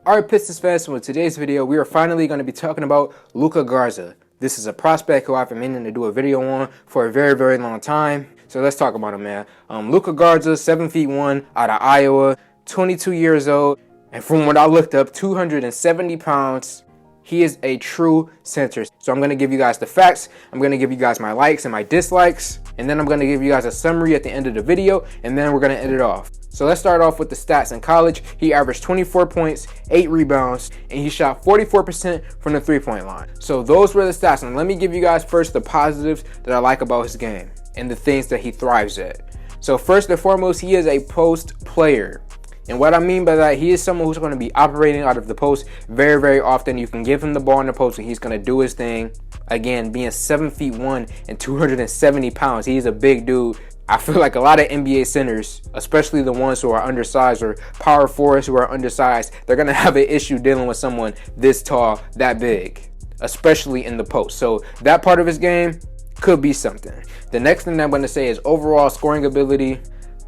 Alright, Pistons fans, so in today's video, we are finally going to be talking about Luka Garza. This is a prospect who I've been meaning to do a video on for a very, very long time. So let's talk about him, man. Luka Garza, 7'1", out of Iowa, 22 years old, and from what I looked up, 270 pounds. He is a true center. So I'm going to give you guys the facts. I'm going to give you guys my likes and my dislikes. And then I'm going to give you guys a summary at the end of the video. And then we're going to end it off. So let's start off with the stats. In college, he averaged 24 points, 8 rebounds, and he shot 44% from the three-point line. So those were the stats. And let me give you guys first the positives that I like about his game and the things that he thrives at. So first and foremost, he is a post player. And what I mean by that, he is someone who's going to be operating out of the post very, very often. You can give him the ball in the post and he's going to do his thing. Again, being 7'1" and 270 pounds, he's a big dude. I feel like a lot of NBA centers, especially the ones who are undersized or power forwards who are undersized, they're going to have an issue dealing with someone this tall, that big, especially in the post. So that part of his game could be something. The next thing I'm going to say is overall scoring ability.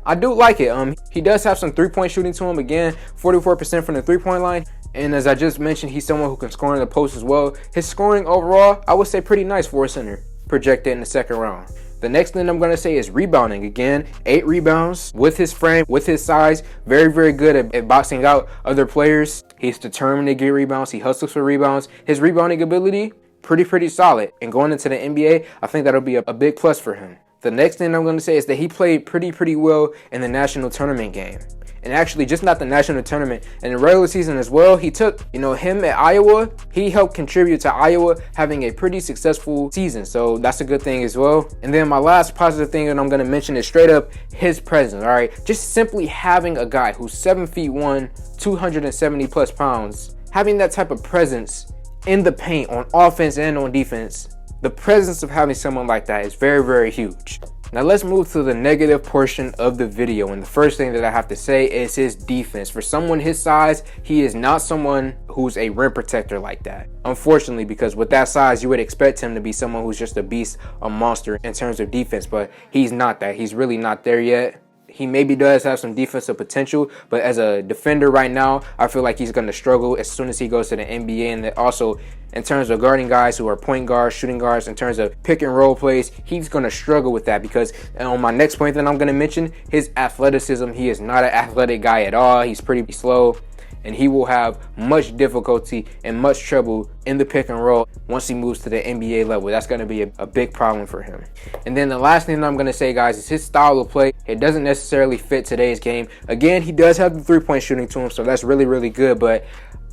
I do like it. He does have some three-point shooting to him. Again, 44% from the three-point line. And as I just mentioned, he's someone who can score in the post as well. His scoring overall, I would say pretty nice for a center, projected in the second round. The next thing I'm going to say is rebounding. Again, 8 rebounds with his frame, with his size. Very, very good at boxing out other players. He's determined to get rebounds. He hustles for rebounds. His rebounding ability, pretty solid. And going into the NBA, I think that'll be a big plus for him. The next thing I'm going to say is that he played pretty well in the national tournament game. And actually, just not the national tournament, in the regular season as well. He took, him at Iowa. He helped contribute to Iowa having a pretty successful season. So that's a good thing as well. And then my last positive thing that I'm going to mention is straight up his presence. All right. Just simply having a guy who's 7'1", 270 plus pounds, having that type of presence in the paint on offense and on defense. The presence of having someone like that is very, very huge. Now let's move to the negative portion of the video. And the first thing that I have to say is his defense. For someone his size, he is not someone who's a rim protector like that. Unfortunately, because with that size, you would expect him to be someone who's just a beast, a monster in terms of defense. But he's not that. He's really not there yet. He maybe does have some defensive potential, but as a defender right now, I feel like he's going to struggle as soon as he goes to the NBA. And that also, in terms of guarding guys who are point guards, shooting guards, in terms of pick and roll plays, he's going to struggle with that because on my next point that I'm going to mention, his athleticism, he is not an athletic guy at all. He's pretty slow. And he will have much difficulty and much trouble in the pick and roll once he moves to the NBA level. That's going to be a big problem for him. And then the last thing that I'm going to say, guys, is his style of play. It doesn't necessarily fit today's game. Again, he does have the three-point shooting to him, so that's really good. But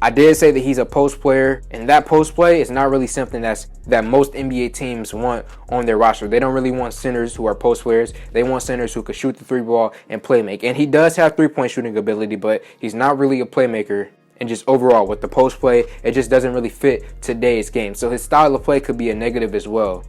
I did say that he's a post player, and that post play is not really something that most NBA teams want on their roster. They don't really want centers who are post players. They want centers who can shoot the three ball and play make. And he does have three-point shooting ability, but he's not really a playmaker. And just overall with the post play, it just doesn't really fit today's game. So his style of play could be a negative as well.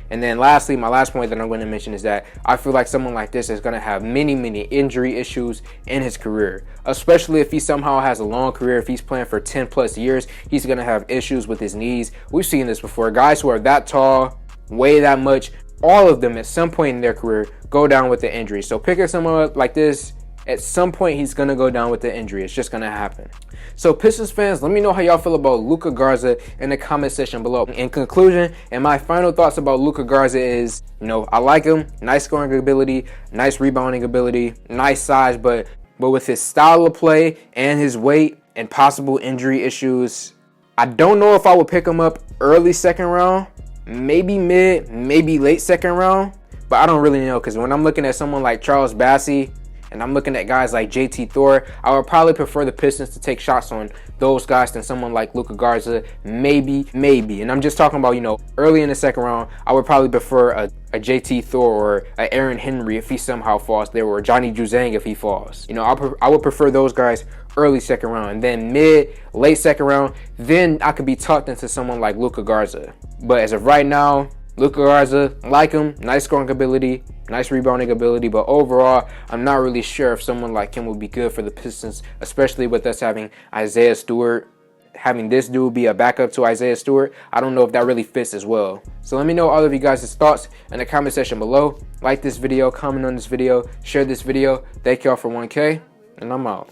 And then lastly, my last point that I'm going to mention is that I feel like someone like this is going to have many injury issues in his career, especially if he somehow has a long career. If he's playing for 10 plus years, he's going to have issues with his knees. We've seen this before. Guys who are that tall, weigh that much, all of them at some point in their career go down with the injury. So picking someone up like this, at some point he's going to go down with the injury. It's just going to happen. So Pistons fans, let me know how y'all feel about Luka Garza in the comment section below. In conclusion, and my final thoughts about Luka Garza is, I like him. Nice scoring ability, nice rebounding ability, nice size, but with his style of play and his weight and possible injury issues, I don't know if I would pick him up early second round, maybe mid, maybe late second round, but I don't really know because when I'm looking at someone like Charles Bassey, and I'm looking at guys like JT Thor, I would probably prefer the Pistons to take shots on those guys than someone like Luka Garza. Maybe. And I'm just talking about, early in the second round, I would probably prefer a JT Thor or a Aaron Henry if he somehow falls there, or Johnny Juzang if he falls. I would prefer those guys early second round. And then late second round, then I could be talked into someone like Luka Garza. But as of right now, Luka Garza, like him, nice scoring ability, nice rebounding ability, but overall, I'm not really sure if someone like him would be good for the Pistons, especially with us having Isaiah Stewart. Having this dude be a backup to Isaiah Stewart, I don't know if that really fits as well. So let me know all of you guys' thoughts in the comment section below. Like this video, comment on this video, share this video. Thank y'all for 1K, and I'm out.